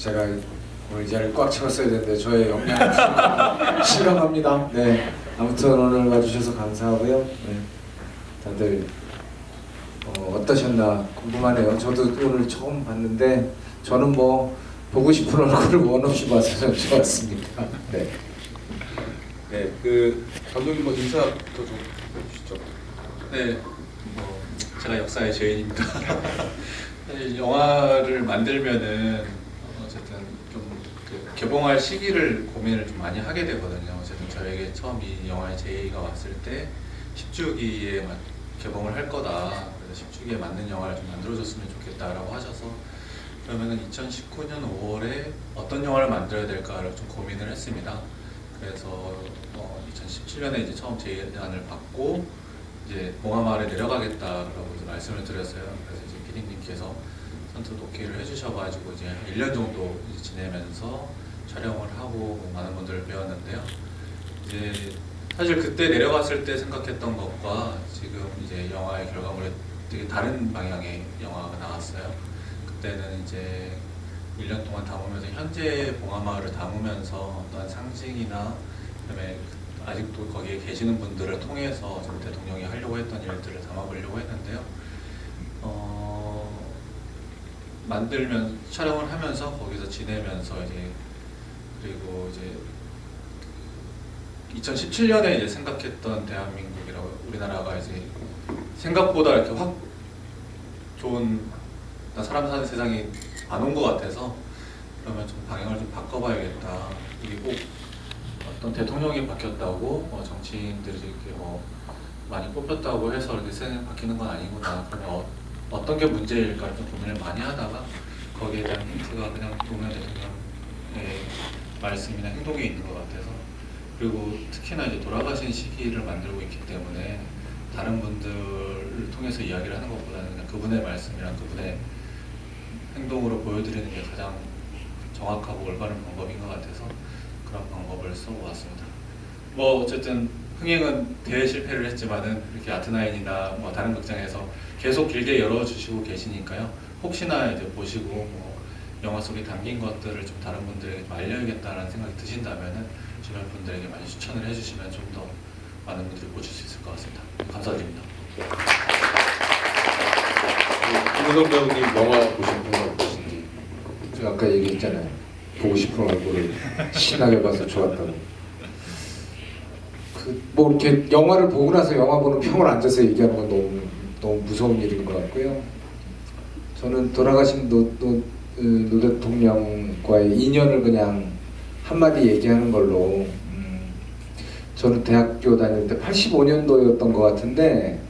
제가 오늘 이 자리를 꽉 채웠어야 되는데 저의 역량을 실감합니다. 네, 아무튼 오늘 와주셔서 감사하고요. 네, 다들 어떠셨나 궁금하네요. 저도 오늘 처음 봤는데 저는 뭐 보고 싶은 얼굴을 원 없이 봐서 좀 좋았습니다. 네. 네, 그 감독님 뭐 인사부터 좀 해주시죠. 네, 제가 역사의 죄인입니다. 사실 영화를 만들면은 어쨌든 좀그 개봉할 시기를 고민을 좀 많이 하게 되거든요. 어쨌든 저에게 처음 이 영화의 제의가 왔을 때 10주기에 개봉을 할 거다. 그래서 10주기에 맞는 영화를 좀 만들어줬으면 좋겠다라고 하셔서 그러면은 2019년 5월에 어떤 영화를 만들어야 될까를 좀 고민을 했습니다. 그래서 2017년에 이제 처음 제안을 받고 이제 봉하마을에 내려가겠다라고 이제 말씀을 드렸어요. 그래서 이제 PD님께서 선뜻 오케이를 해주셔가지고 이제 1년 정도 이제 지내면서 촬영을 하고 많은 분들을 배웠는데요. 이제 사실 그때 내려갔을 때 생각했던 것과 지금 이제 영화의 결과물에 되게 다른 방향의 영화가 나왔어요. 그때는 이제 1년 동안 담으면서 현재 봉하마을을 담으면서 어떤 상징이나 그다음에 아직도 거기에 계시는 분들을 통해서 좀 대통령이 하려고 했던 일들을 담아보려고 했는데요. 만들면 촬영을 하면서 거기서 지내면서 이제 그리고 이제 2017년에 이제 생각했던 대한민국이라고 우리나라가 이제 생각보다 이렇게 확 좋은 사람 사는 세상이 안 온 것 같아서 그러면 좀 방향을 좀 바꿔봐야겠다. 이게 꼭 어떤 대통령이 바뀌었다고 정치인들이 이렇게 많이 뽑혔다고 해서 이렇게 세상이 바뀌는 건 아니구나. 그러면 어떤 게 문제일까 좀 고민을 많이 하다가 거기에 대한 힌트가 그냥 노무현 대통령의 말씀이나 행동에 있는 것 같아서 그리고 특히나 이제 돌아가신 시기를 만들고 있기 때문에 다른 분들을 통해서 이야기를 하는 것보다는 그냥 그분의 말씀이랑 그분의 행동으로 보여드리는 게 가장 정확하고 올바른 방법인 것 같아서 그런 방법을 써보았습니다. 뭐 어쨌든 흥행은 대실패를 했지만은 이렇게 아트나인이나 뭐 다른 극장에서 계속 길게 열어주시고 계시니까요. 혹시나 이제 보시고 뭐 영화 속에 담긴 것들을 좀 다른 분들에게 좀 알려야겠다라는 생각이 드신다면은 주변 분들에게 많이 추천을 해주시면 좀 더 많은 분들이 보실 수 있을 것 같습니다. 감사드립니다. 김우성 배우님 영화 보신 분 어떠신지? 제가 아까 얘기했잖아요. 보고 싶은 얼굴을 신나게 봐서 좋았다고. 뭐 이렇게 영화를 보고 나서 영화 보는 평을 앉아서 얘기하는 건 너무 무서운 일인 것 같고요. 저는 돌아가신 노 대통령과의 인연을 그냥 한마디 얘기하는 걸로 저는 대학교 다닐 때 85년도였던 것 같은데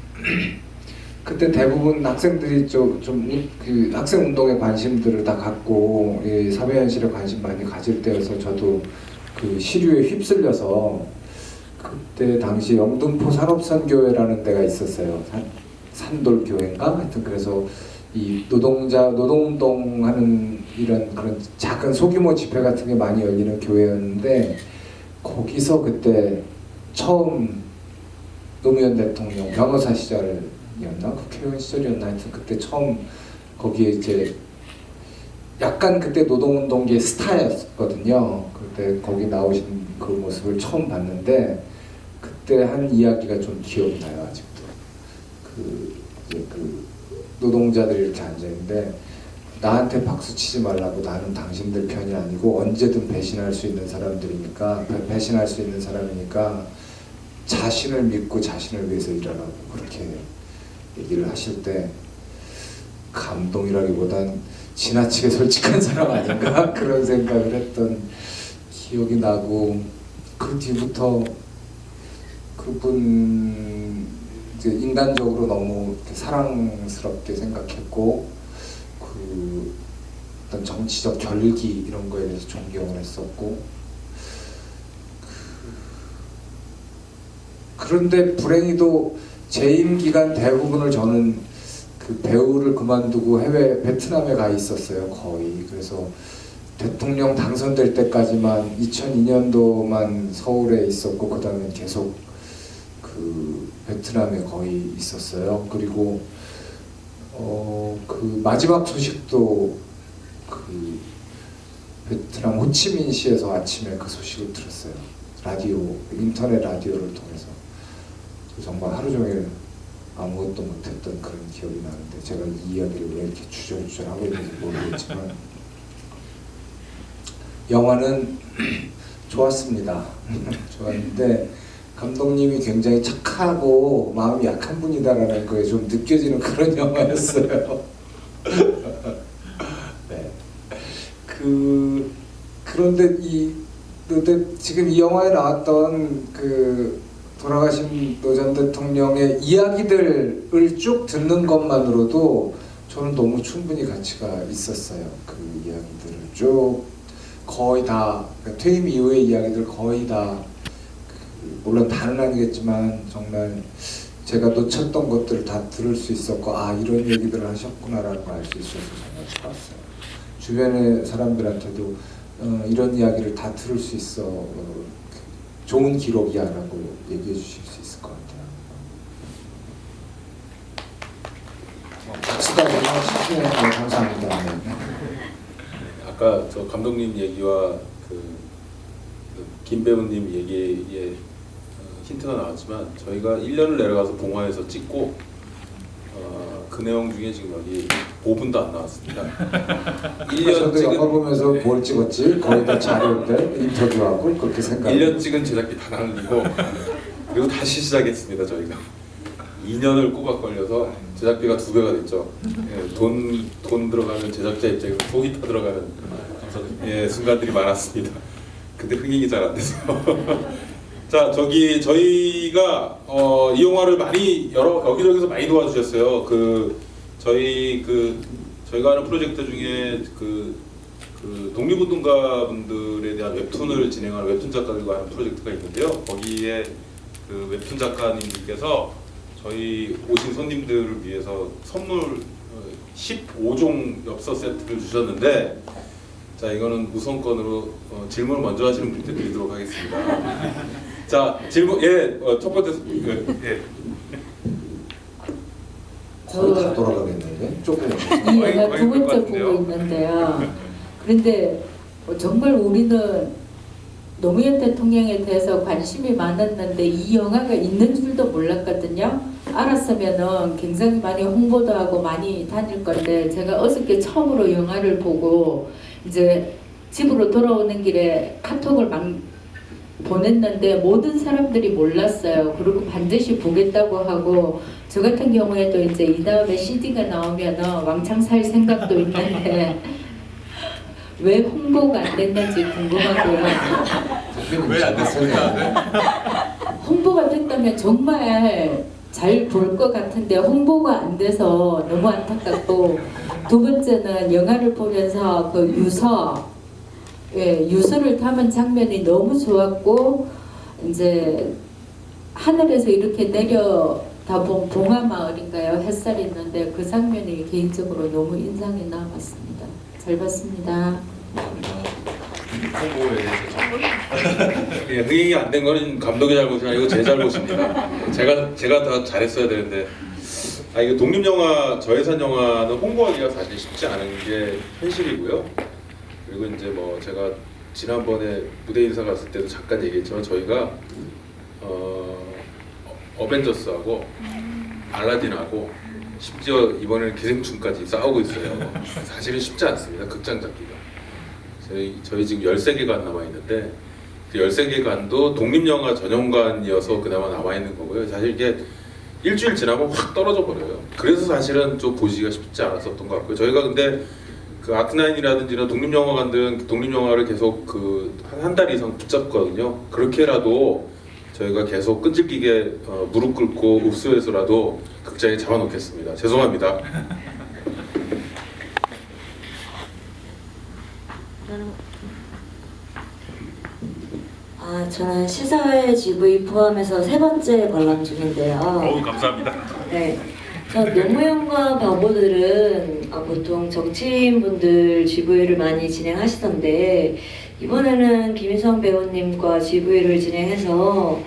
그때 대부분 학생들이 그 학생 운동에 관심들을 다 갖고 사회 현실에 관심 많이 가질 때여서 저도 그 시류에 휩쓸려서 그때 당시 영등포 산업선교회라는 데가 있었어요. 산돌교회인가? 하여튼 그래서 이 노동운동하는 이런 그런 작은 소규모 집회 같은 게 많이 열리는 교회였는데 거기서 그때 처음 노무현 대통령 변호사 시절이었나? 국회의원 시절이었나? 하여튼 그때 처음 거기에 이제 약간 그때 노동운동계의 스타였거든요. 그때 거기 나오신 그 모습을 처음 봤는데 그때 한 이야기가 좀 기억나요. 아직도 그 노동자들이 이렇게 앉아있는데 나한테 박수 치지 말라고. 나는 당신들 편이 아니고 언제든 배신할 수 있는 사람들이니까 배신할 수 있는 사람이니까 자신을 믿고 자신을 위해서 일하라고 그렇게 얘기를 하실 때 감동이라기보단 지나치게 솔직한 사람 아닌가 그런 생각을 했던 기억이 나고 그 뒤부터 그분 이제 인간적으로 너무 사랑스럽게 생각했고 그 어떤 정치적 결기 이런 거에 대해서 존경을 했었고 그런데 불행히도 재임 기간 대부분을 저는 그 배우를 그만두고 해외 베트남에 가 있었어요. 거의. 그래서 대통령 당선될 때까지만 2002년도만 서울에 있었고 그 다음에 계속 그 베트남에 거의 있었어요. 그리고 그 마지막 소식도 그 베트남 호치민시에서 아침에 그 소식을 들었어요. 라디오, 인터넷 라디오를 통해서. 정말 하루 종일 아무것도 못했던 그런 기억이 나는데 제가 이 이야기를 왜 이렇게 주저주저 하고 있는지 모르겠지만 영화는 좋았습니다. 좋았는데 감독님이 굉장히 착하고 마음이 약한 분이다라는 거에 좀 느껴지는 그런 영화였어요. 네. 그런데 지금 이 영화에 나왔던 그 돌아가신 노 전 대통령의 이야기들을 쭉 듣는 것만으로도 저는 너무 충분히 가치가 있었어요. 그 이야기들을 쭉 거의 다 그러니까 퇴임 이후의 이야기들 거의 다 물론 다는 아니겠지만 정말 제가 놓쳤던 것들을 다 들을 수 있었고 아 이런 얘기들을 하셨구나라는 걸 알 수 있어서 정말 좋았어요. 주변의 사람들한테도 이런 이야기를 다 들을 수 있어 좋은 기록이야라고 얘기해 주실 수 있을 것 같아요. 박수까지 해주시면 감사합니다. 네. 아까 저 감독님 얘기와 김 배우님 얘기에 힌트가 나왔지만 저희가 1년을 내려가서 봉화에서 찍고 그 내용 중에 지금 여기 5분도 안 나왔습니다. 1년 저도 영화 보면서 뭘 찍었지? 거의 다 자료인데 인터뷰하고 그렇게 생각. 1년 찍은 제작비 다 날리고 그리고 다시 시작했습니다. 저희가 2년을 꼬박 걸려서 제작비가 2배가 됐죠. 예, 돈 들어가는 제작자 입장에서 속이 타 들어가는 순간들이 많았습니다. 근데 흥행이 잘 안 돼서. 자, 저희가 이 영화를 많이 여기저기서 많이 도와주셨어요. 저희가 하는 프로젝트 중에 그 독립운동가 분들에 대한 웹툰을 진행하는 웹툰 작가들과 하는 프로젝트가 있는데요. 거기에 그 웹툰 작가님들께서 저희 오신 손님들을 위해서 선물 15종 엽서 세트를 주셨는데 자, 이거는 우선권으로 질문을 먼저 하시는 분께 드리도록 하겠습니다. 자, 질문, 첫 번째, 거의 다 돌아가겠는데? 조금. 이 영화 두 번째 보고 있는데요. 그런데 정말 우리는 노무현 대통령에 대해서 관심이 많았는데 이 영화가 있는 줄도 몰랐거든요. 알았으면은 굉장히 많이 홍보도 하고 많이 다닐 건데 제가 어저께 처음으로 영화를 보고 이제 집으로 돌아오는 길에 카톡을 막 보냈는데 모든 사람들이 몰랐어요. 그리고 반드시 보겠다고 하고 저 같은 경우에도 이제 이 다음에 CD가 나오면 왕창 살 생각도 있는데 왜 홍보가 안 됐는지 궁금하고요. 왜 안 됐습니까? 홍보가 됐다면 정말 잘 볼 것 같은데 홍보가 안 돼서 너무 안타깝고 두 번째는 영화를 보면서 그 유서를 담은 장면이 너무 좋았고 이제 하늘에서 이렇게 내려다본 봉화마을인가요? 햇살이 있는데 그 장면이 개인적으로 너무 인상이 남았습니다. 잘 봤습니다. 홍보에 대해서 예, 흥행이 안 된 거는 감독의 잘못이 아니고 제 잘못입니다. 제가 더 잘했어야 되는데 이거 독립영화, 저예산 영화는 홍보하기가 사실 쉽지 않은 게 현실이고요. 그리고 이제 뭐 제가 지난번에 무대 인사 갔을 때도 잠깐 얘기했지만 저희가 어벤져스하고 알라딘하고 심지어 이번에는 기생충까지 싸우고 있어요. 사실은 쉽지 않습니다. 극장 잡기가. 저희 지금 13개관 남아있는데 그 13개관도 독립영화 전용관이어서 그나마 남아있는 거고요. 사실 이게 일주일 지나면 확 떨어져 버려요. 그래서 사실은 좀 보시기가 쉽지 않았었던 것 같고요. 저희가 근데 그 아트나인이라든지 이런 독립영화관들은 독립영화를 계속 한 달 이상 붙잡거든요. 그렇게라도 저희가 계속 끈질기게 무릎 꿇고 읍수해서라도 극장에 잡아놓겠습니다. 죄송합니다. 저는 시사회 GV 포함해서 3번째 관람 중인데요. 감사합니다. 네. 노무현과 바보들은 보통 정치인분들 GV를 많이 진행하시던데 이번에는 김희성 배우님과 GV를 진행해서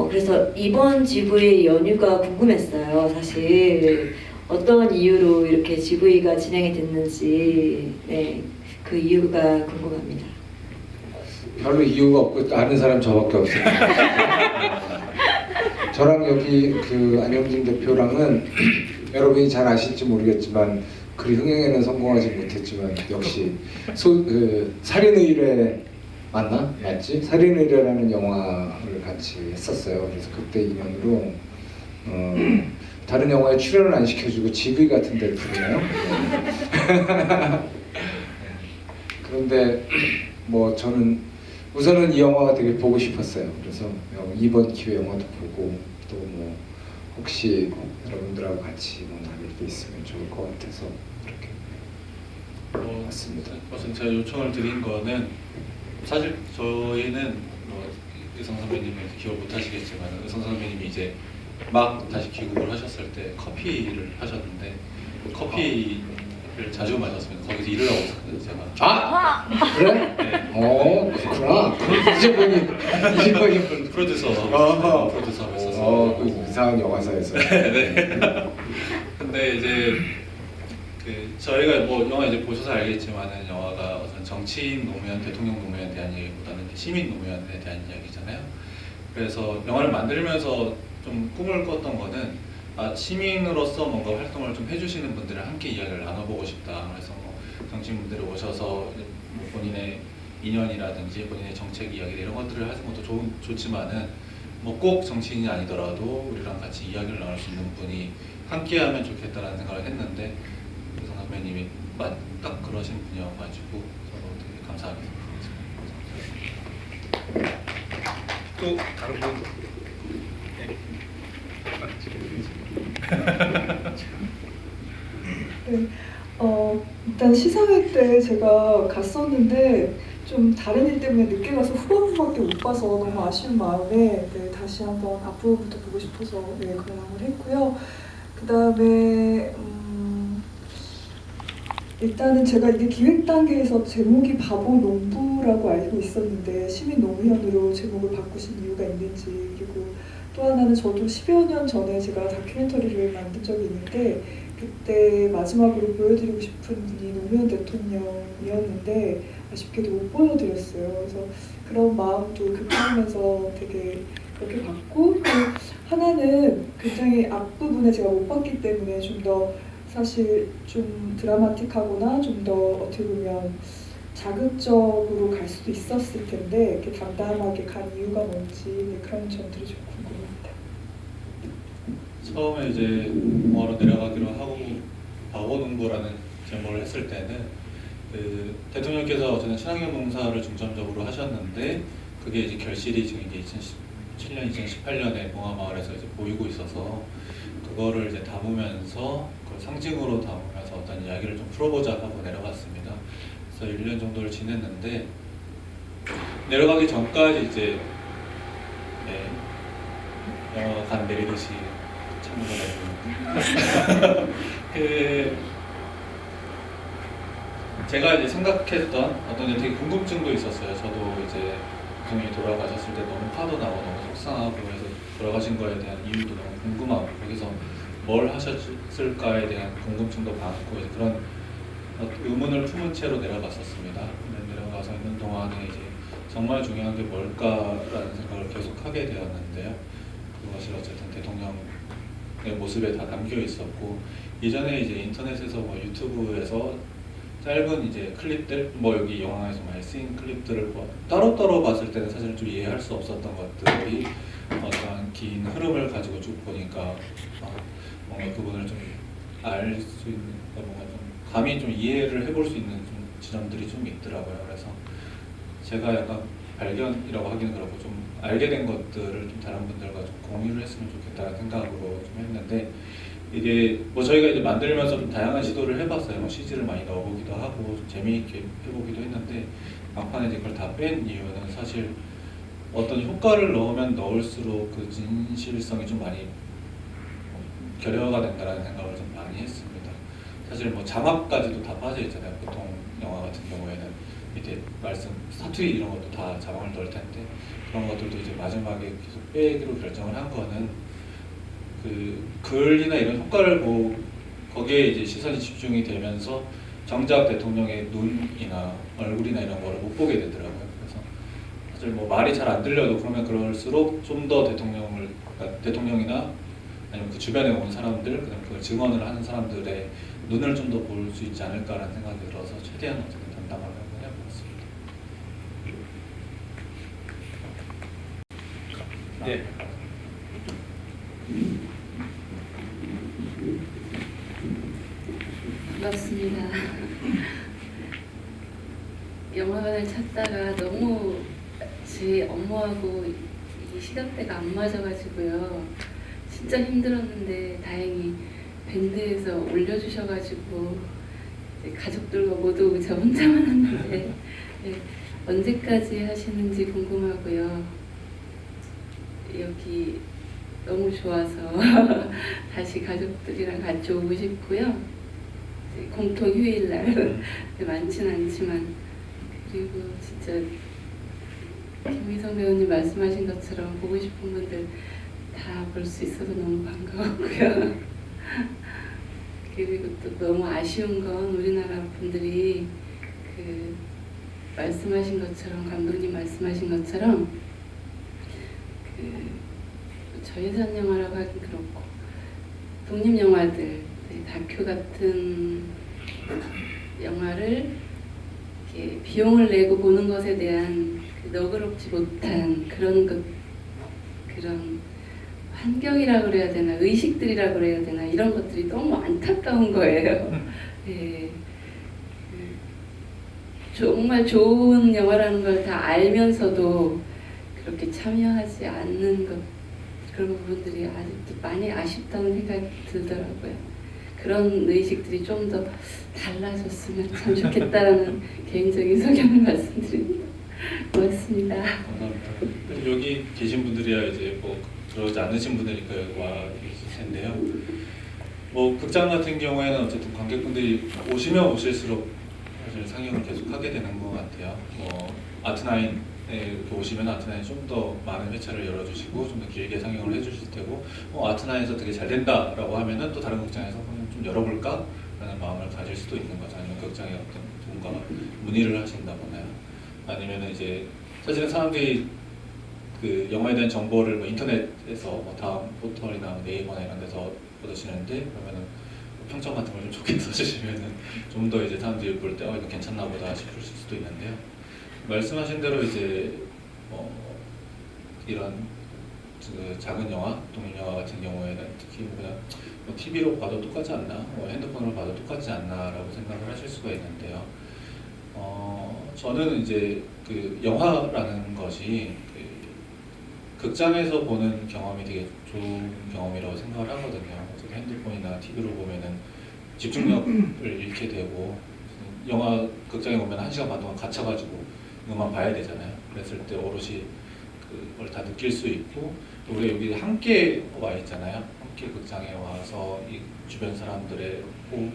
그래서 이번 GV의 연유가 궁금했어요. 사실 어떤 이유로 이렇게 GV가 진행이 됐는지 네, 그 이유가 궁금합니다. 별로 이유가 없고 아는 사람 저밖에 없어요. 저랑 여기 그 안영진 대표랑은 여러분이 잘 아실지 모르겠지만 그리 흥행에는 성공하지 못했지만 역시 살인의뢰 맞나? 맞지? 살인의뢰라는 영화를 같이 했었어요. 그래서 그때 인연으로 다른 영화에 출연을 안 시켜주고 GV 같은 데를 부르나요? 그런데 뭐 저는 우선은 이 영화가 되게 보고 싶었어요. 그래서 이번 기회 영화도 보고 또 뭐 혹시 여러분들하고 같이 뭐 나눌 게 있으면 좋을 것 같아서 그렇게 왔습니다. 우선 제가 요청을 드린 거는 사실 저희는 뭐 의성 선배님은 기억 못 하시겠지만 의성 선배님이 이제 막 다시 귀국을 하셨을 때 커피를 하셨는데 커피를 자주 마셨습니다. 거기서 일을 하고 있었거든요, 제가. 아 그래? 네. 그렇구나. 이제 보니 프로듀서하고 있었어요. 그 이상한 영화사에서. 네. 근데 이제 그 저희가 뭐 영화 이제 보셔서 알겠지만은 영화가 어떤 정치인 노무현, 대통령 노무현에 대한 얘기보다는 시민 노무현에 대한 이야기잖아요. 그래서 영화를 만들면서 좀 꿈을 꿨던 거는 시민으로서 뭔가 활동을 좀 해주시는 분들을 함께 이야기를 나눠보고 싶다. 그래서 뭐 정치인분들이 오셔서 뭐 본인의 인연이라든지 본인의 정책 이야기 이런 것들을 하는 것도 좋지만은 뭐 꼭 정치인이 아니더라도 우리랑 같이 이야기를 나눌 수 있는 분이 함께하면 좋겠다라는 생각을 했는데 의성 선배님이 딱 그러신 분이어가지고 저도 되게 감사하게 생각했습니다. 또 다른 분. 네, 일단 시상회 때 제가 갔었는데 좀 다른 일 때문에 늦게 가서 후반부밖에 못 봐서 너무 아쉬운 마음에 네, 다시 한번 앞부분부터 보고 싶어서 네, 관람을 했고요. 그 다음에 일단은 제가 이게 기획 단계에서 제목이 바보 농부라고 알고 있었는데 시민 노무현으로 제목을 바꾸신 이유가 있는지, 그리고 또 하나는 저도 10여 년 전에 제가 다큐멘터리를 만든 적이 있는데 그때 마지막으로 보여드리고 싶은 분이 노무현 대통령이었는데 아쉽게도 못 보여드렸어요. 그래서 그런 마음도 급하면서 되게 그렇게 봤고, 또 하나는 굉장히 앞부분에 제가 못 봤기 때문에 좀 더 사실 좀 드라마틱하거나 좀 더 어떻게 보면 자극적으로 갈 수도 있었을 텐데 이렇게 담담하게 간 이유가 뭔지 네, 그런 점들이 좀 궁금합니다. 처음에 이제 영화로 내려가기로 하고 바보 농부라는 제목을 했을 때는 그 대통령께서 어쨌든 친환경 농사를 중점적으로 하셨는데 그게 이제 결실이 지금 이제 2017년, 2018년에 봉화마을에서 이제 보이고 있어서 그거를 이제 담으면서 그 상징으로 담으면서 어떤 이야기를 좀 풀어보자 하고 내려갔습니다. 그래서 1년 정도를 지냈는데 내려가기 전까지 이제 간 내리듯이 참고를 그 제가 이제 생각했던 어떤 되게 궁금증도 있었어요. 저도 이제 부모님이 돌아가셨을 때 너무 화도 나고 너무 속상하고 해서 돌아가신 거에 대한 이유도 너무 궁금하고 거기서 뭘 하셨을까에 대한 궁금증도 많고 이제 그런 의문을 품은 채로 내려갔었습니다. 근데 내려가서 있는 동안에 이제 정말 중요한 게 뭘까라는 생각을 계속 하게 되었는데요. 그것이 어쨌든 대통령의 모습에 다 담겨 있었고 이전에 이제 인터넷에서 뭐 유튜브에서 짧은 이제 클립들, 뭐 여기 영화에서 많이 쓰인 클립들을 뭐 따로따로 봤을 때는 사실 좀 이해할 수 없었던 것들이 어떤 긴 흐름을 가지고 쭉 보니까 뭔가 그분을 좀 알 수 있는, 뭔가 좀 감히 좀 이해를 해볼 수 있는 좀 지점들이 좀 있더라고요. 그래서 제가 약간 발견이라고 하기는 그렇고 좀 알게 된 것들을 좀 다른 분들과 좀 공유를 했으면 좋겠다는 생각으로 좀 했는데 이게 뭐 저희가 이제 만들면서 좀 다양한 시도를 해봤어요. 뭐 CG를 많이 넣어보기도 하고 좀 재미있게 해보기도 했는데 막판에 이제 그걸 다 뺀 이유는 사실 어떤 효과를 넣으면 넣을수록 그 진실성이 좀 많이 결여가 된다는 생각을 좀 많이 했습니다. 사실 뭐 자막까지도 다 빠져 있잖아요. 보통 영화 같은 경우에는 밑에 말씀, 사투리 이런 것도 다 자막을 넣을 텐데 그런 것들도 이제 마지막에 계속 빼기로 결정을 한 거는 그 글이나 이런 효과를 거기에 이제 시선이 집중이 되면서 정작 대통령의 눈이나 얼굴이나 이런 거를 못 보게 되더라고요. 그래서 사실 뭐 말이 잘 안 들려도 그러면 그럴수록 좀 더 그러니까 대통령이나 아니면 그 주변에 온 사람들, 그다음에 그걸 증언을 하는 사람들의 눈을 좀 더 볼 수 있지 않을까라는 생각이 들어서 최대한 어떻게 담당하려고 해봤습니다. 네. 반갑습니다. 영화관을 찾다가 너무 제 업무하고 이 시간대가 안 맞아가지고요. 진짜 힘들었는데 다행히 밴드에서 올려주셔가지고 이제 가족들과 모두 저 혼자만 왔는데 네, 언제까지 하시는지 궁금하고요. 여기 너무 좋아서 다시 가족들이랑 같이 오고 싶고요. 이제 공통 휴일날 많지는 않지만 그리고 진짜 김희성 배우님 말씀하신 것처럼 보고 싶은 분들 다 볼 수 있어서 너무 반가웠고요. 그리고 또 너무 아쉬운 건 우리나라 분들이 그 말씀하신 것처럼 감독님 말씀하신 것처럼 그 저예산 영화라고 하긴 그렇고 독립 영화들 다큐 같은 영화를 이렇게 비용을 내고 보는 것에 대한 그 너그럽지 못한 그런 환경이라고 그래야 되나 의식들이라고 그래야 되나 이런 것들이 너무 안타까운 거예요. 네. 정말 좋은 영화라는 걸 다 알면서도 그렇게 참여하지 않는 것 그런 부분들이 아직도 많이 아쉽다는 생각이 들더라고요. 그런 의식들이 좀 더 달라졌으면 참 좋겠다라는 개인적인 소견을 말씀드립니다. 고맙습니다. 감사합니다. 여기 계신 분들이야 이제 뭐 그러지 않으신 분들이 와 계실 텐데요. 뭐 극장 같은 경우에는 어쨌든 관객분들이 오시면 오실수록 사실 상영을 계속 하게 되는 것 같아요. 뭐 아트나인에 이렇게 오시면 아트나인 좀 더 많은 회차를 열어주시고 좀 더 길게 상영을 해주실 테고 아트나인에서 되게 잘 된다라고 하면은 또 다른 극장에서 한번 좀 열어볼까라는 마음을 가질 수도 있는 거죠. 아니면 극장에 어떤 누군가가 문의를 하신다거나 아니면은 이제 사실은 사람들이 그 영화에 대한 정보를 뭐 인터넷에서 뭐 다음 포털이나 네이버나 이런 데서 얻으시는데 그러면은 평점 같은 걸 좀 좋게 써주시면은 좀 더 이제 사람들이 볼 때 이거 괜찮나 보다 싶을 수도 있는데요. 말씀하신 대로 이제 이런 그 작은 영화, 독립 영화 같은 경우에는 특히 뭐 그냥 뭐 TV로 봐도 똑같지 않나, 뭐 핸드폰으로 봐도 똑같지 않나라고 생각을 하실 수가 있는데요. 저는 이제 그 영화라는 것이 그 극장에서 보는 경험이 되게 좋은 경험이라고 생각을 하거든요. 그래서 핸드폰이나 TV로 보면은 집중력을 잃게 되고 영화 극장에 오면 1시간 반 동안 갇혀가지고 이것만 봐야 되잖아요. 그랬을 때 오롯이 그걸 다 느낄 수 있고 또 우리 여기 함께 와 있잖아요. 함께 극장에 와서 이 주변 사람들의 호흡,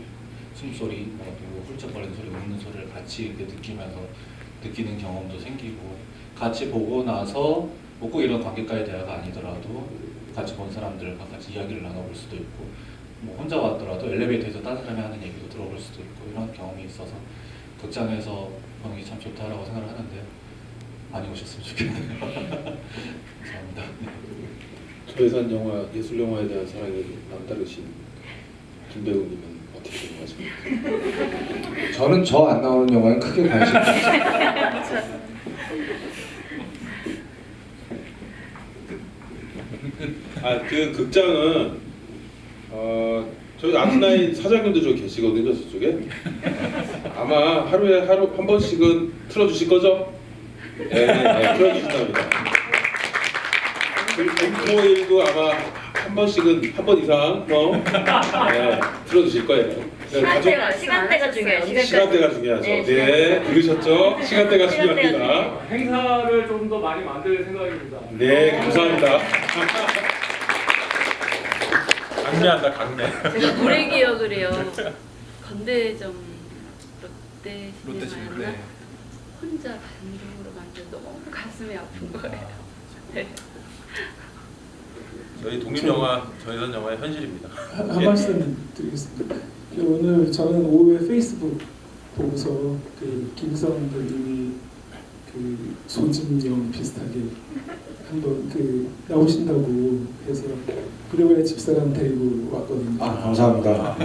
숨소리, 뭐 누구 훌쩍거리는 소리, 웃는 소리를 같이 이렇게 느끼면서 느끼는 경험도 생기고 같이 보고 나서 뭐 꼭 이런 관객과의 대화가 아니더라도 같이 본 사람들과 같이 이야기를 나눠볼 수도 있고 뭐 혼자 왔더라도 엘리베이터에서 다른 사람이 하는 얘기도 들어볼 수도 있고 이런 경험이 있어서 극장에서 보는 게 참 좋다라고 생각을 하는데 많이 오셨으면 좋겠네요. 감사합니다. 저예산 영화, 예술 영화에 대한 사랑이 남다르신 김 배우님은 어떻게 생각하십니까? 저는 저 안 나오는 영화에 크게 관심 없어요. 그 극장은 저희 아트나인 사장님도 저기 계시거든요, 저쪽에. 아마 하루에 한 번씩은 틀어주실 거죠? 네, 틀어주신답니다. 금토일도 아마 한 번씩은 한 번 이상 틀어주실 거예요. 시간대가 중요해요. 시간대가 중요하죠. 네, 들으셨죠? 시간대가 중요합니다. 행사를 좀 더 많이 만들 생각입니다. 네, 감사합니다. 강매한다, 강매. 제가 노래 기억을 해요. 건대점 롯데 시네마였나? 시네마였나? 혼자 감동으로 만든 너무 가슴이 아픈 거예요. 네. 저희 독립 영화, 저희선 영화의 현실입니다. 한 말씀 드리겠습니다. 오늘 저는 오후에 페이스북 보고서 그 김성 배우님이 그 소진영 비슷하게 한번 그 나오신다고 해서 그래봐야 집사람 데리고 왔거든요. 아, 감사합니다.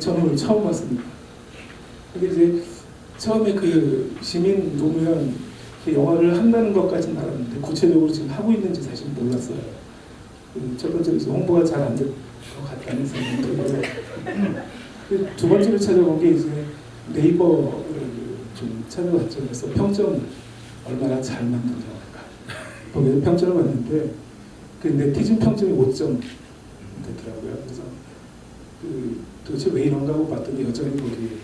저는 오늘 처음 왔습니다. 근데 이제 처음에 그 시민 노무현 그 영화를 한다는 것까지는 알았는데 구체적으로 지금 하고 있는지 사실 몰랐어요. 첫 번째로 홍보가 잘 안 될 것 같다는 생각이 들고요. 두 번째로 찾아본 게 이제 네이버를 좀 찾아봤죠. 그래서 평점 얼마나 잘 만든 영화인가 거기서 평점을 봤는데 그 네티즌 평점이 5점 되더라고요. 그래서 그 도대체 왜 이런가 하고 봤더니 여전히 거기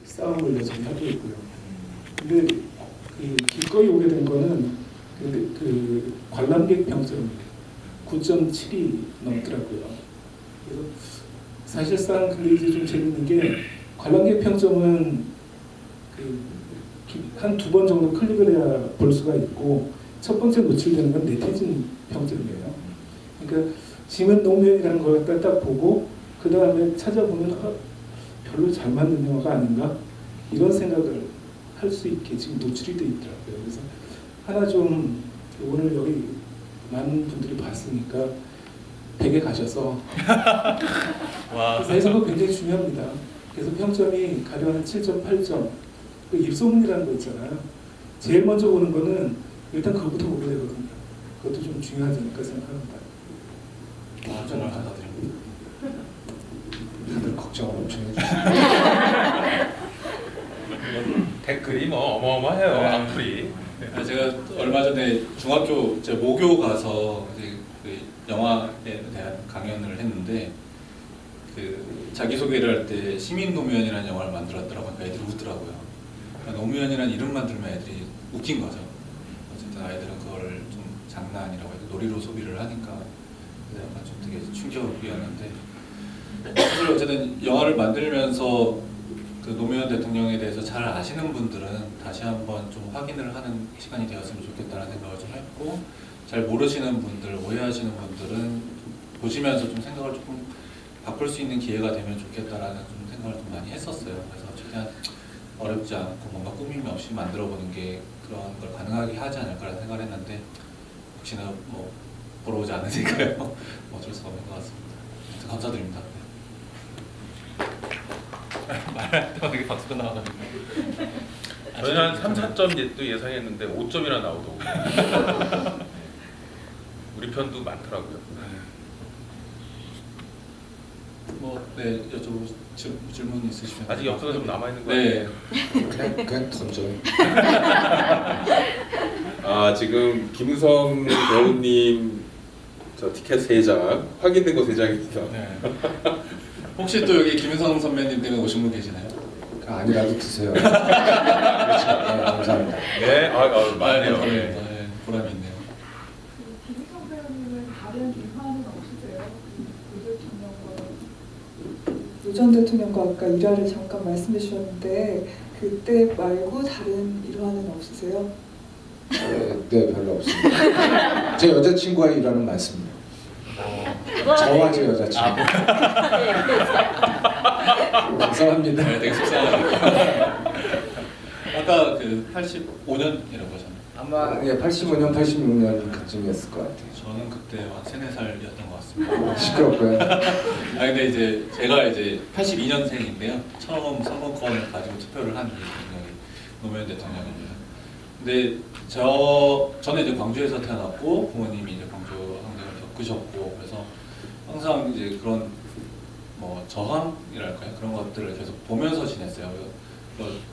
싸움을 여전히 하고 있고요. 근데 그 기꺼이 오게 된 거는 그 관람객 평점 9.7이 넘더라고요. 그래서 사실상 그게 이제 좀 재밌는 게 관람객 평점은 한 두 번 정도 클릭을 해야 볼 수가 있고 첫 번째 노출되는 건 네티즌 평점이에요. 그러니까 지문 노무현이라는 걸 딱 보고 그 다음에 찾아보면 별로 잘 만든 영화가 아닌가 이런 생각을 할 수 있게 지금 노출이 돼 있더라고요. 그래서 하나 좀 오늘 여기 많은 분들이 봤으니까 댁에 가셔서 그래서 그거 굉장히 중요합니다. 그래서 평점이 가령 한 7점, 8점 그 입소문이라는 거 있잖아요. 제일 먼저 보는 거는 일단 그거부터 보게 되거든요. 그것도 좀 중요하지 않을까 생각합니다. 정말 감사드립니다. 다들 걱정을 엄청 해주시네요. 댓글이 뭐 어마어마해요. 악플이. 제가 얼마 전에 중학교 제 모교 가서 이제 그 영화에 대한 강연을 했는데 그 자기소개를 할 때 시민 노무현이라는 영화를 만들었더라고요. 그러니까 애들이 웃더라고요. 그러니까 노무현이라는 이름만 들으면 애들이 웃긴 거죠. 어쨌든 아이들은 그걸 좀 장난이라고 해서 놀이로 소비를 하니까 그래서 약간 좀 되게 충격이었는데 사실 어쨌든 영화를 만들면서 그 노무현 대통령에 대해서 잘 아시는 분들은 다시 한번 좀 확인을 하는 시간이 되었으면 좋겠다는 생각을 좀 했고 잘 모르시는 분들, 오해하시는 분들은 보시면서 좀 생각을 조금 바꿀 수 있는 기회가 되면 좋겠다라는 좀 생각을 좀 많이 했었어요. 그래서 최대한 어렵지 않고 뭔가 꾸밈 없이 만들어보는 게 그런 걸 가능하게 하지 않을까라는 생각을 했는데 혹시나 뭐 보러 오지 않으니까요. 뭐 어쩔 수가 없는 것 같습니다. 아무튼 감사드립니다. 말할 때마다 되게 박수가 나와가지고 저희는 한 3, 4점 또 예상했는데 5점이나 나오더라고요. 우리 편도 많더라고요. 네, 여쭤보고 질문 있으시면 아직 역사가 좀 남아있는 거 아니에요? 네. 그냥 던져요. 아, 지금 김성 배우님 저 티켓 3장 확인된 거 3장입니다. 네. 혹시 또 여기 김윤성 선배님 때문에 오신 분 계시나요? 아니라도 드세요. 그렇죠. 네, 감사합니다. 네, 맞네요. 네, 보람이 있네요. 김희성 배우님은 다른 일화는 없으세요? 노 전 대통령과 아까 일화를 잠깐 말씀해 주셨는데 그때 말고 다른 일화는 없으세요? 네, 별로 없습니다. 제 여자친구와 일하는 많습니다. 저와 제 여자친구. 감사합니다. 네, 되게 속상하네요. 아까 그 85년이라고 하셨나요? 아마 85년, 86년 그쯤이었을 것 같아요. 저는 그때 한 3, 4살이었던 것 같습니다. 시끄럽고요. 근데 이제 제가 이제 82년생인데요. 처음 선거권을 가지고 투표를 한 대통령이 노무현 대통령입니다. 근데 저는 이제 광주에서 태어났고 부모님이 이제 광주 환경을 겪으셨고 그래서 항상 이제 그런 뭐 저항이랄까요 그런 것들을 계속 보면서 지냈어요.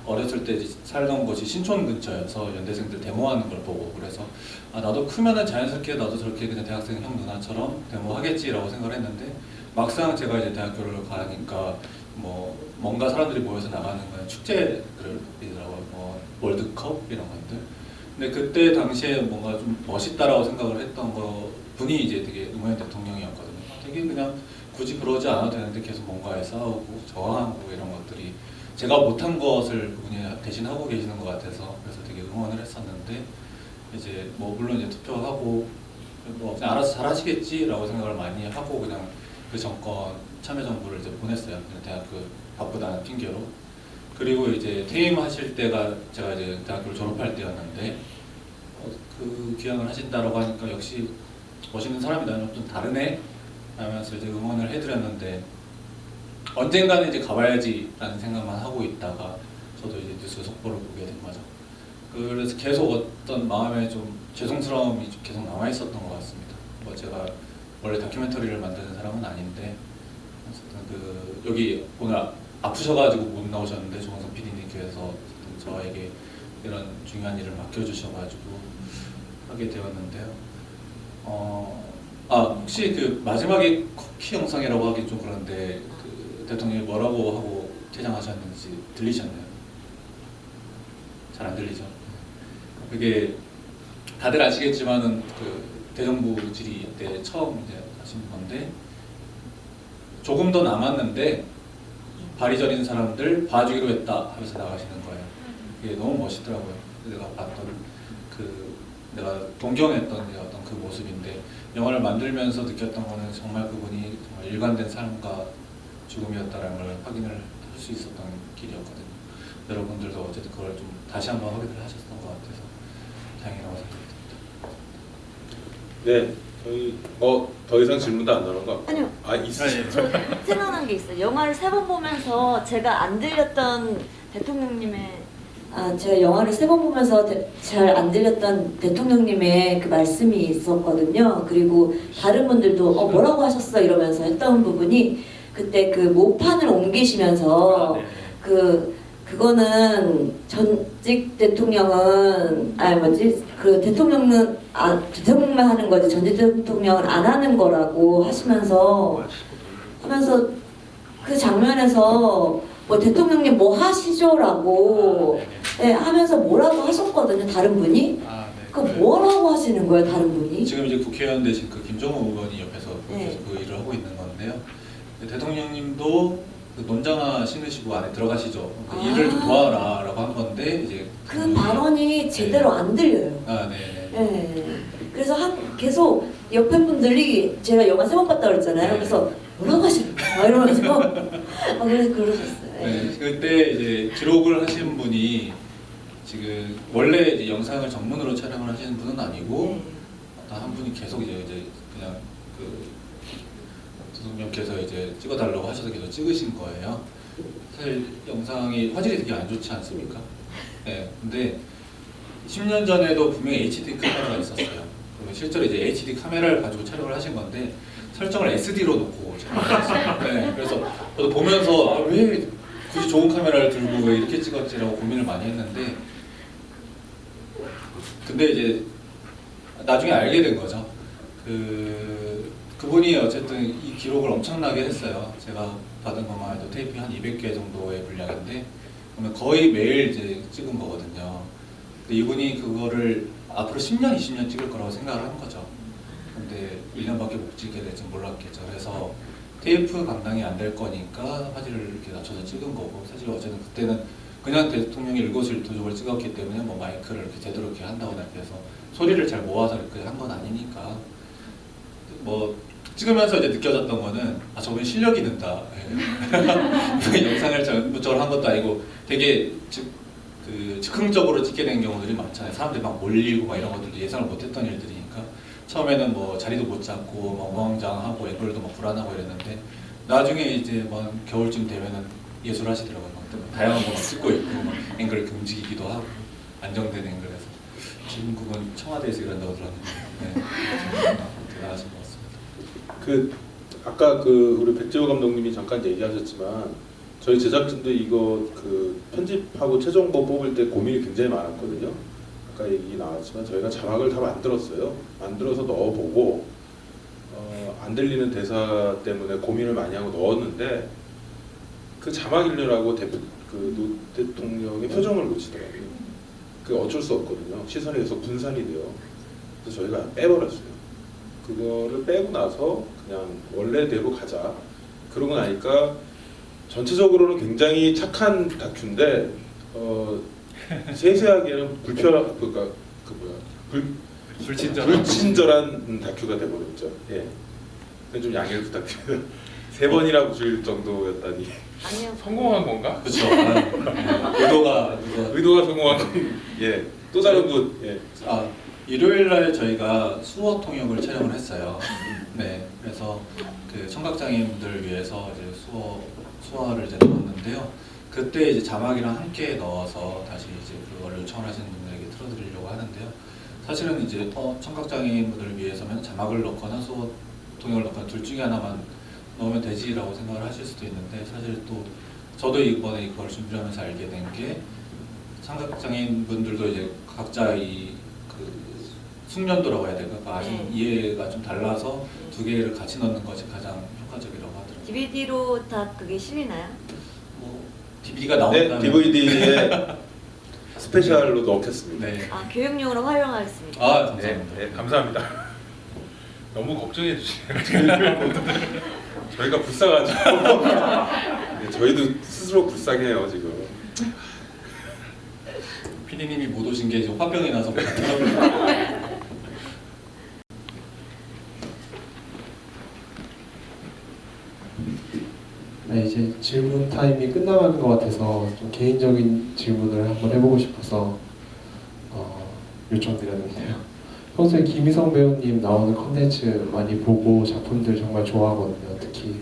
어렸을 때 살던 곳이 신촌 근처여서 연대생들 데모하는 걸 보고 그래서 아 나도 크면은 자연스럽게 나도 저렇게 그냥 대학생 형 누나처럼 데모하겠지라고 생각을 했는데 막상 제가 이제 대학교를 가니까 뭐 뭔가 사람들이 모여서 나가는 건 축제들이더라고요. 뭐 월드컵 이런 것들. 근데 그때 당시에 뭔가 좀 멋있다라고 생각을 했던 거 분이 이제 되게 노무현 대통령이었거든요. 되게 그냥 굳이 그러지 않아도 되는데 계속 뭔가에 싸우고 저항하고 이런 것들이 제가 못한 것을 그분이 대신 하고 계시는 것 같아서 그래서 되게 응원을 했었는데 이제 뭐 물론 이제 투표하고 뭐 그냥 알아서 잘 하시겠지라고 생각을 많이 하고 그냥 그 정권 참여정부를 이제 보냈어요. 그냥 대학교 바쁘다는 핑계로. 그리고 이제 퇴임하실 때가 제가 이제 대학교를 졸업할 때였는데 그 귀향을 하신다라고 하니까 역시 멋있는 사람이다, 좀 다르네 하면서 이제 응원을 해드렸는데 언젠가는 이제 가봐야지라는 생각만 하고 있다가 저도 이제 뉴스 속보를 보게 된 거죠. 그래서 계속 어떤 마음에 좀 죄송스러움이 좀 계속 남아 있었던 것 같습니다. 뭐 제가 원래 다큐멘터리를 만드는 사람은 아닌데 어쨌든 그 여기 오늘 아프셔가지고 못 나오셨는데 조원석 PD님께서 저에게 이런 중요한 일을 맡겨주셔가지고 하게 되었는데요. 혹시 그 마지막에 쿠키 영상이라고 하기 좀 그런데 그 대통령이 뭐라고 하고 퇴장하셨는지 들리셨나요? 잘 안 들리죠? 그게 다들 아시겠지만은 그 대정부 질의 때 처음 이제 하신 건데 조금 더 남았는데 발이 저린 사람들 봐주기로 했다 하면서 나가시는 거예요. 이게 너무 멋있더라고요. 내가 봤던 내가 동경했던 어떤 그 모습인데 영화를 만들면서 느꼈던 거는 정말 그분이 정말 일관된 삶과 죽음이었다는 걸 확인을 할 수 있었던 길이었거든요. 여러분들도 어쨌든 그걸 좀 다시 한번 확인을 하셨던 것 같아서 다행이라고 생각됩니다. 네, 저희 더 이상 질문도 안 나오는 거 같고. 아니요. 있으시죠? 저 생각난 게 있어요. 영화를 3번 보면서 제가 안 들렸던 대통령님의 제가 영화를 3번 보면서 잘 안 들렸던 대통령님의 그 말씀이 있었거든요. 그리고 다른 분들도 뭐라고 하셨어 이러면서 했던 부분이 그때 그 모판을 옮기시면서 그거는 전직 대통령은 그 대통령은 대통령만 하는 거지 전직 대통령은 안 하는 거라고 하시면서 그 장면에서 뭐 대통령님 뭐 하시죠라고 하면서 뭐라고 하셨거든요. 다른 분이. 그 뭐라고 하시는 거예요, 다른 분이? 지금 이제 국회의원 되신 그 김정은 의원이 옆에서 네. 계속 그 일을 하고 있는 건데요. 대통령님도 그 논장화 신으시고 안에 들어가시죠. 그 일을 좀 도와라라고 한 건데 이제 그 발언이 제대로 안 들려요. 네. 네. 그래서 계속 옆에 분들이 제가 영화 3번 봤다 그랬잖아요. 네. 그래서 뭐라고 하시는 거야? 이러면서 그래서 그러셨어요. 네. 그때 이제 기록을 하신 분이 지금 원래 이제 영상을 전문으로 촬영을 하시는 분은 아니고 한 분이 계속 이제 그냥 그 대통령께서 이제 찍어달라고 하셔서 계속 찍으신 거예요. 사실 영상이 화질이 되게 안 좋지 않습니까? 네. 근데 10년 전에도 분명히 HD 카메라가 있었어요. 그리고 실제로 이제 HD 카메라를 가지고 촬영을 하신 건데 설정을 SD로 놓고 촬영을 했어요. 네. 그래서 저도 보면서 왜 굳이 좋은 카메라를 들고 왜 이렇게 찍었지라고 고민을 많이 했는데 근데 이제 나중에 알게 된 거죠. 그분이 어쨌든 이 기록을 엄청나게 했어요. 제가 받은 것만 해도 테이프 한 200개 정도의 분량인데 그러면 거의 매일 이제 찍은 거거든요. 근데 이분이 그거를 앞으로 10년, 20년 찍을 거라고 생각을 한 거죠. 근데 1년밖에 못 찍게 될지 몰랐겠죠. 그래서 테이프 감당이 안 될 거니까 화질을 이렇게 낮춰서 찍은 거고 사실 어쨌든 그때는 그냥 대통령이 일거수일투족을 찍었기 때문에 뭐 마이크를 이렇게 제대로 이렇게 한다거나 이렇게 해서 소리를 잘 모아서 이렇게 한 건 아니니까 뭐 찍으면서 이제 느껴졌던 거는 저분 실력이 는다. 영상을 전부적으로 한 것도 아니고 되게 즉흥적으로 찍게 된 경우들이 많잖아요. 사람들이 막 몰리고 막 이런 것들도 예상을 못했던 일들이니까 처음에는 뭐 자리도 못 잡고 막 우왕좌왕하고 앵글도 막 불안하고 이랬는데 나중에 이제 뭐 겨울쯤 되면은 예술하시더라고요. 다양한 거 막 찍고 있고 막 앵글을 움직이기도 하고 안정된 앵글에서 중국은 청와대에서 이런다고 들었는데 대단하신 것 같습니다. 아까 우리 백재호 감독님이 잠깐 얘기하셨지만 저희 제작진도 이거 편집하고 최종본 뽑을 때 고민이 굉장히 많았거든요. 아까 얘기 나왔지만 저희가 자막을 다 만들었어요. 만들어서 넣어보고 안 들리는 대사 때문에 고민을 많이 하고 넣었는데 그 자막 읽느라고 노 대통령의 표정을 놓치더라고요. 그게 어쩔 수 없거든요. 시선이 계속 분산이 돼요. 그래서 저희가 빼버렸어요. 그거를 빼고 나서 그냥 원래대로 가자. 그러고 나니까 전체적으로는 굉장히 착한 다큐인데 세세하게는 불친절한 다큐가 돼버렸죠. 예. 그건 좀 양해를 부탁드립니다. 3번이라고 줄 정도였다니. 아니요. 성공한 건가? 그렇죠. 의도가 성공한 건 예. 또 다른 곳 예. 일요일 날 저희가 수어 통역을 촬영을 했어요. 네, 그래서 그 청각장애인분들을 위해서 이제 수어를 이제 넣었는데요. 그때 이제 자막이랑 함께 넣어서 다시 이제 그걸 요청하시는 분들에게 틀어드리려고 하는데요. 사실은 이제 청각장애인분들을 위해서면 자막을 넣거나 수어 통역을 넣거나 둘 중에 하나만 넣으면 되지라고 생각을 하실 수도 있는데, 사실 또 저도 이번에 이걸 준비를 하면서 알게 된 게 청각장애인분들도 이제 각자 그 숙련도라고 해야 될까? 그 아시는 이해가 좀 달라서 두 개를 같이 넣는 것이 가장 효과적이라고 하더라고요. DVD로 다 그게 실리나요? 뭐 DVD가 네, 나온다면 DVD에 스페셜로 넣겠습니다. 네. 교육용으로 활용하겠습니다. 감사합니다. 네, 감사합니다. 너무 걱정해 주시네요. 저희가 불쌍하죠. 네, 저희도 스스로 불쌍해요 지금. PD님이 못 오신 게 지금 화병이 나서 그렇더라고요. 네, 이제 질문 타임이 끝나가는 것 같아서 좀 개인적인 질문을 한번 해보고 싶어서 요청드렸는데요. 평소에 김희성 배우님 나오는 컨텐츠 많이 보고 작품들 정말 좋아하거든요. 특히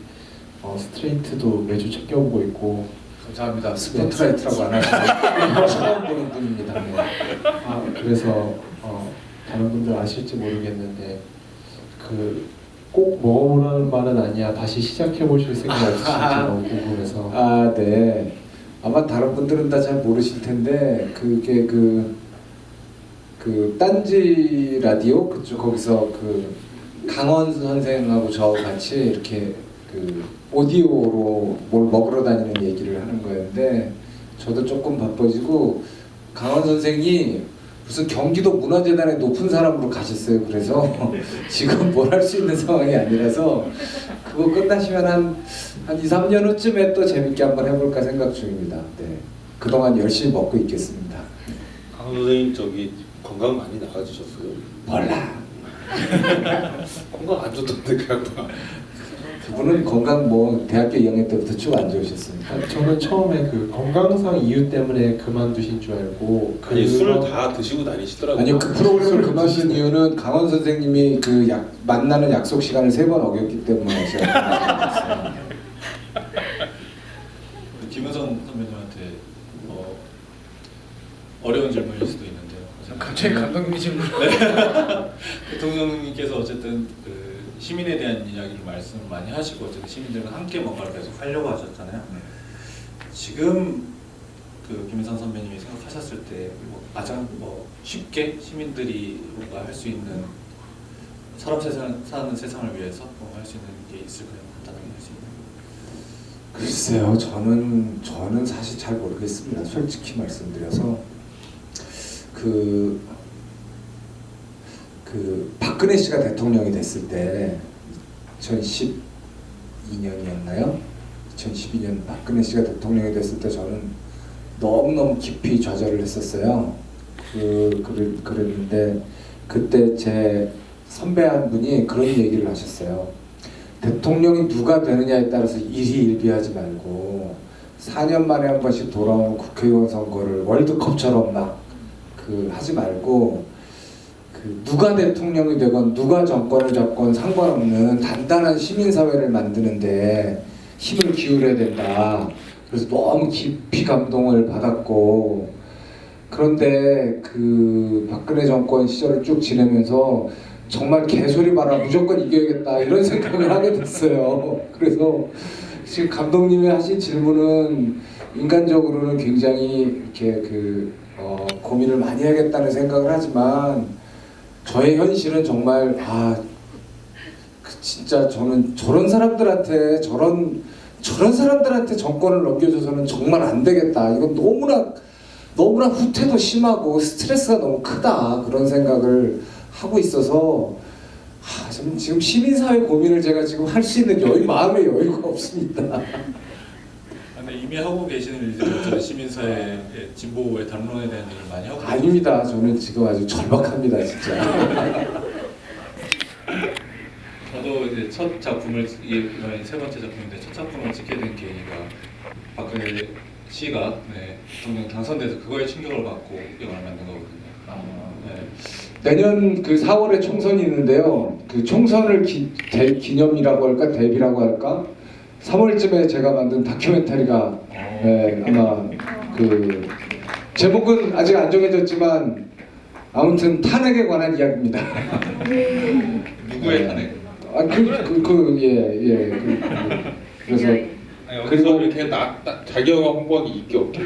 스트레이트도 매주 챙겨보고 있고. 감사합니다. 스포트라이트라고 안 하시고 처음 보는 분입니다. 네. 그래서 다른 분들 아실지 모르겠는데 꼭 먹어보라는 말은 아니야. 다시 시작해 보실 생각 없으신지 너무 궁금해서. 네. 아마 다른 분들은 다 잘 모르실 텐데 그게 그 딴지 라디오 그쪽 거기서 그 강원 선생하고 저 같이 이렇게 그 오디오로 뭘 먹으러 다니는 얘기를 하는 거였는데 저도 조금 바빠지고 강원 선생이 무슨 경기도 문화재단에 높은 사람으로 가셨어요. 그래서 지금 뭘 할 수 있는 상황이 아니라서 그거 끝나시면 한 2, 3년 후쯤에 또 재밌게 한번 해볼까 생각 중입니다. 네. 그동안 열심히 먹고 있겠습니다. 강 선생님 저기 건강 많이 나아지셨어요? 몰라. 건강 안 좋던데 그 양반. 그분은 건강 대학교 2학년 때부터 쭉 안 좋으셨습니다. 저는 처음에 그 건강상 이유 때문에 그만두신 줄 알고 아니 술을 다 드시고 다니시더라고요. 아니요, 그 프로그램을 그만둔 이유는 강원 선생님이 만나는 약속 시간을 3번 어겼기 때문에 제가 김은성 선배님한테 어려운 질문일 수도 있는데요. 갑자기 감독님이 질문. 대통령님께서 어쨌든 그 시민에 대한 이야기를 말씀을 많이 하시고 어쨌든 시민들과 함께 뭔가를 계속 하려고 하셨잖아요. 지금 그 김인상 선배님이 생각하셨을 때 가장 쉽게 시민들이 뭔가 할 수 있는 사는 세상을 위해서 뭔가 할 수 있는 게 있을까요? 간단하게 할 수 있는. 글쎄요, 저는 사실 잘 모르겠습니다. 솔직히 말씀드려서 그 박근혜 씨가 대통령이 됐을 때 2012년이었나요? 2012년 박근혜 씨가 대통령이 됐을 때 저는 너무너무 깊이 좌절을 했었어요. 그랬는데 그때 제 선배 한 분이 그런 얘기를 하셨어요. 대통령이 누가 되느냐에 따라서 일희일비하지 말고 4년 만에 한 번씩 돌아오는 국회의원 선거를 월드컵처럼 막 하지 말고 누가 대통령이 되건 누가 정권을 잡건 상관없는 단단한 시민사회를 만드는데 힘을 기울여야 된다. 그래서 너무 깊이 감동을 받았고, 그런데 박근혜 정권 시절을 쭉 지내면서 정말 개소리 봐라 무조건 이겨야겠다 이런 생각을 하게 됐어요. 그래서 지금 감독님이 하신 질문은 인간적으로는 굉장히 이렇게 고민을 많이 해야겠다는 생각을 하지만 저의 현실은 정말 진짜 저는 저런 사람들한테 정권을 넘겨줘서는 정말 안 되겠다. 이건 너무나 후퇴도 심하고 스트레스가 너무 크다 그런 생각을 하고 있어서 지금 시민사회 고민을 제가 지금 할 수 있는 마음의 여유가 없습니다. 근데 이미 하고 계시는 일들이 저는 시민사회의 진보의 담론에 대한 일을 많이 하고 아닙니다. 저는 지금 아주 절박합니다, 진짜. 저도 이제 첫 작품을 이번에 세 번째 작품인데 첫 작품을 찍게 된 계기가 박근혜 씨가 대통령 당선돼서 그거에 충격을 받고 영화를 만든 거거든요. 네. 내년 그 4월에 총선이 있는데요. 그 총선을 기념이라고 할까 대비라고 할까 3월쯤에 제가 만든 다큐멘터리가 아마 그 제목은 아직 안 정해졌지만 아무튼 탄핵에 관한 이야기입니다. 누구의 탄핵? 그래서 그리고 이렇게 자기 영화 홍보하기 있게 없게.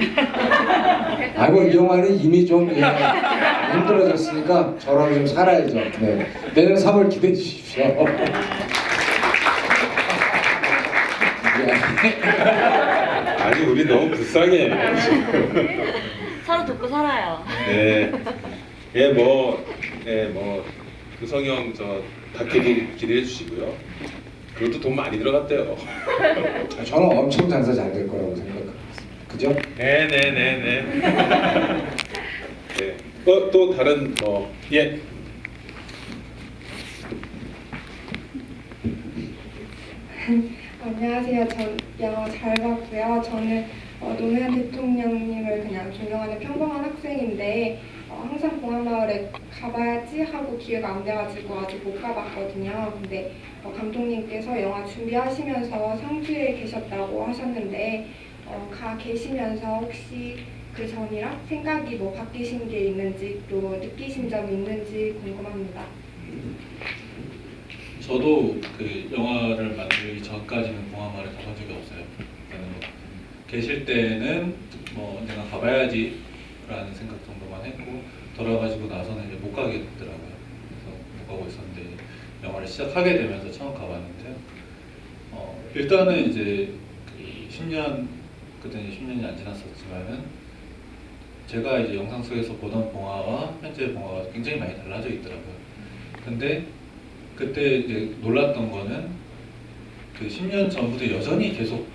아이고 이 영화는 이미 좀 힘들어졌으니까 저랑 좀 살아야죠. 네. 내년 3월 기대해 주십시오. 아니 우리 너무 불쌍해. 서로 돕고 살아요. 네. 뭐 구성형 저 다큐도 기대해 주시고요. 그것도 돈 많이 들어갔대요. 저는 엄청 장사 잘 될 거라고 생각합니다. 그죠? 네네네네. 네. 또 다른 예. 안녕하세요. 전 영화 잘 봤고요. 저는 노무현 대통령님을 그냥 존경하는 평범한 학생인데 항상 봉화마을에 가봐야지 하고 기회가 안 돼가지고 아직 못 가봤거든요. 근데 감독님께서 영화 준비하시면서 상주에 계셨다고 하셨는데 가 계시면서 혹시 그 전이랑 생각이 뭐 바뀌신 게 있는지 또 느끼신 점이 있는지 궁금합니다. 저도 그 영화를 만들기 전까지는 봉화마을에 가본 적이 없어요. 계실 때는 언젠가 가봐야지 라는 생각 정도만 했고 돌아가시고 나서는 이제 못 가게 됐더라고요. 그래서 못 가고 있었는데 영화를 시작하게 되면서 처음 가봤는데요. 일단은 이제 10년 그때는 10년이 안 지났었지만은 제가 이제 영상 속에서 보던 봉화와 현재 봉화가 굉장히 많이 달라져 있더라고요. 근데 그때 이제 놀랐던 거는 그 10년 전부터 여전히 계속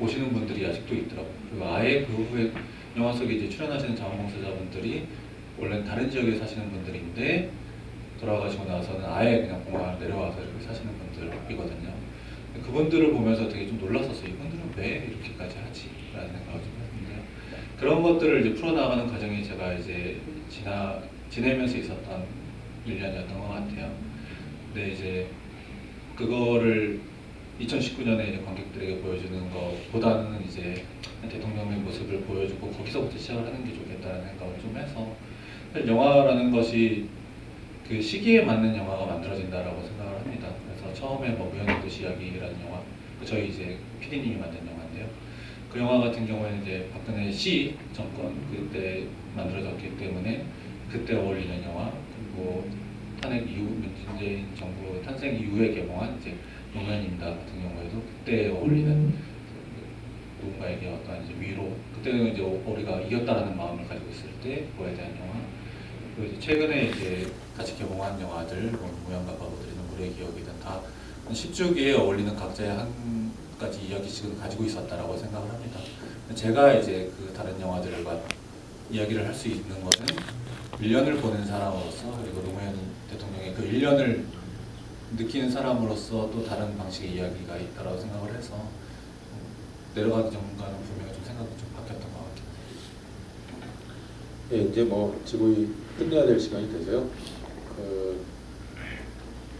오시는 분들이 아직도 있더라고요. 그리고 아예 그 후에 영화 속에 이제 출연하시는 자원봉사자분들이 원래 다른 지역에 사시는 분들인데 돌아가시고 나서는 아예 그냥 봉화 내려와서 이렇게 사시는 분들이거든요. 그분들을 보면서 되게 좀 놀랐었어요. 이분들은 왜 이렇게까지 하지? 라는 생각을 좀 했는데요. 그런 것들을 이제 풀어나가는 과정이 제가 이제 지내면서 있었던 1년이었던 것 같아요. 근데 이제 그거를 2019년에 이제 관객들에게 보여주는 것보다는 이제 대통령의 모습을 보여주고 거기서부터 시작을 하는 게 좋겠다는 생각을 좀 해서 영화라는 것이 그 시기에 맞는 영화가 만들어진다라고 생각을 합니다. 그래서 처음에 무현의 도시 이야기라는 영화, 저희 이제 PD님이 만든 영화인데요. 그 영화 같은 경우에는 이제 박근혜 씨 정권 그때 만들어졌기 때문에 그때 어울리는 영화, 그리고 탄핵 이후 문재인 정부 탄생 이후에 개봉한 이제 노무현입니다 같은 경우에도 그때 어울리는 누군가에게 어떤 이제 위로, 그때는 이제 우리가 이겼다라는 마음을 가지고 있을 때 그거에 대한 영화, 그리고 이제 최근에 이제 같이 개봉한 영화들 무연과 바보들이 눈물의 기억이든 다 10주기에 어울리는 각자의 한 가지 이야기씩은 가지고 있었다라고 생각을 합니다. 제가 이제 그 다른 영화들과 이야기를 할 수 있는 것은 1년을 보는 사람으로서, 그리고 노무현 대통령의 그 1년을 느끼는 사람으로서 또 다른 방식의 이야기가 있다고 생각을 해서 내려가기 전과는 분명히 좀 생각이 좀 바뀌었던 것 같아요. 네, 이제 지구이 끝내야 될 시간이 돼서요.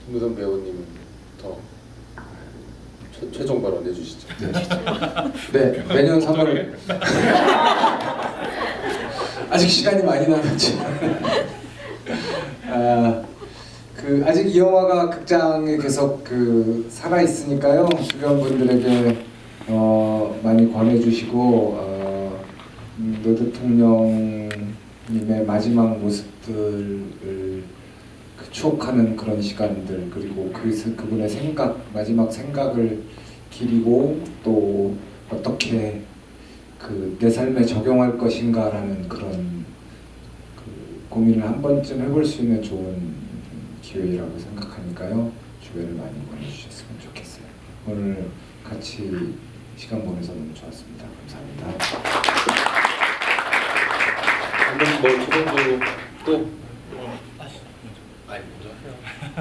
김무성 배우님부터 최종 발언 해주시죠. 네, 내년 3월 아직 시간이 많이 남았지만 아직 이 영화가 극장에 계속 살아 있으니까요. 주변 분들에게 많이 권해주시고 노 대통령님의 마지막 모습들을 추억하는 그런 시간들, 그리고 그분의 마지막 생각을 기리고 또 어떻게 내 삶에 적용할 것인가라는 그런 고민을 한 번쯤 해볼 수 있는 좋은 기회라고 생각하니까요. 주변을 많이 권해주셨으면 좋겠어요. 오늘 같이 시간 보내서 너무 좋았습니다. 감사합니다. 한번 뭐 최종적으로 또 아니 먼저 해요.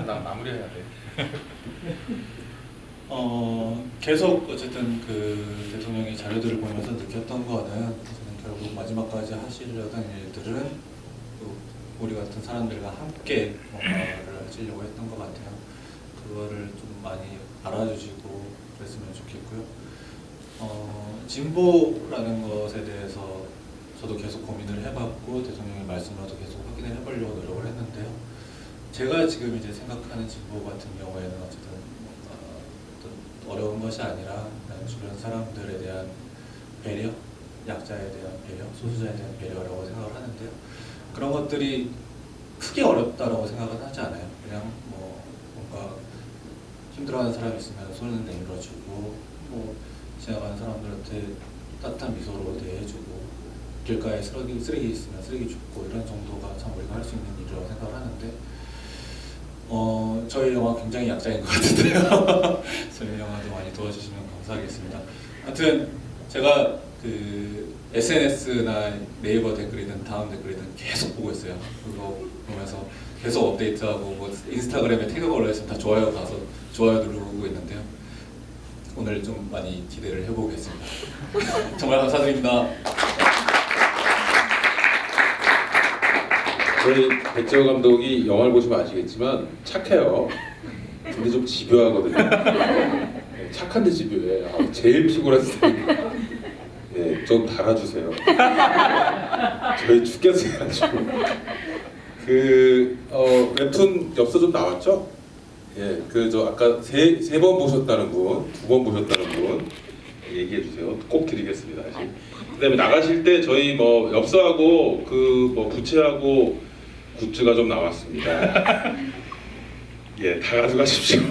나 마무리해야 돼. 계속 어쨌든 그 대통령이 자료들을 보면서 느꼈던 거는 저는 결국 마지막까지 하시려던 일들은 또 우리 같은 사람들과 함께 뭔가를 하시려고 했던 것 같아요. 그거를 좀 많이 알아주시고 그랬으면 좋겠고요. 진보라는 것에 대해서 저도 계속 고민을 해봤고 대통령의 말씀으로도 계속 확인을 해보려고 노력을 했는데요. 제가 지금 이제 생각하는 진보 같은 경우에는 어쨌든 어려운 것이 아니라 그냥 주변 사람들에 대한 배려, 약자에 대한 배려, 소수자에 대한 배려라고 생각을 하는데요. 그런 것들이 크게 어렵다라고 생각은 하지 않아요. 그냥 뭐 뭔가 힘들어하는 사람이 있으면 손을 내밀어주고 뭐 지나가는 사람들한테 따뜻한 미소로 대해주고 길가에 쓰레기 있으면 쓰레기 줍고 이런 정도가 참 우리가 할 수 있는 일이라고 생각을 하는데 저희 영화 굉장히 약자인 것 같은데요. 저희 영화도 많이 도와주시면 감사하겠습니다. 하여튼 제가 그 SNS나 네이버 댓글이든 다음 댓글이든 계속 보고 있어요. 그거 보면서 계속 업데이트하고 뭐 인스타그램에 태그가 올라있으면 다 좋아요 가서 좋아요 누르고 있는데요. 오늘 좀 많이 기대를 해보겠습니다. 정말 감사드립니다. 저희 백재호 감독이 영화를 보시면 아시겠지만 착해요. 근데 좀 집요하거든요. 네, 착한데 집요해. 제일 피곤한 스타일. 예, 좀 달아주세요. 저희 죽겠어요. 지금. 웹툰 엽서 좀 나왔죠? 예, 저 아까 세 번 보셨다는 분, 2번 보셨다는 분 얘기해 주세요. 꼭 드리겠습니다. 그다음에 나가실 때 저희 뭐 엽서하고 뭐 부채하고 굿즈가 좀 나왔습니다. 예, 다 가져가십시오.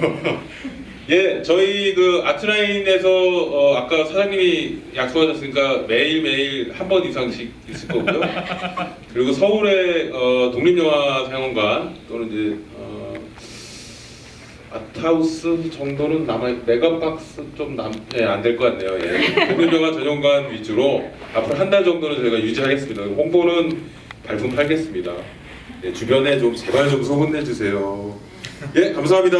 예, 저희 그 아트라인에서 아까 사장님이 약속하셨으니까 매일매일 한 번 이상씩 있을 거고요. 그리고 서울의 독립영화상영관 또는 이제 아트하우스 정도는 메가박스 좀 안 될 것 같네요. 예. 독립영화 전용관 위주로 앞으로 한 달 정도는 저희가 유지하겠습니다. 홍보는 발품 팔겠습니다. 예, 주변에 좀 제발 좀 소문내주세요. 예, 감사합니다.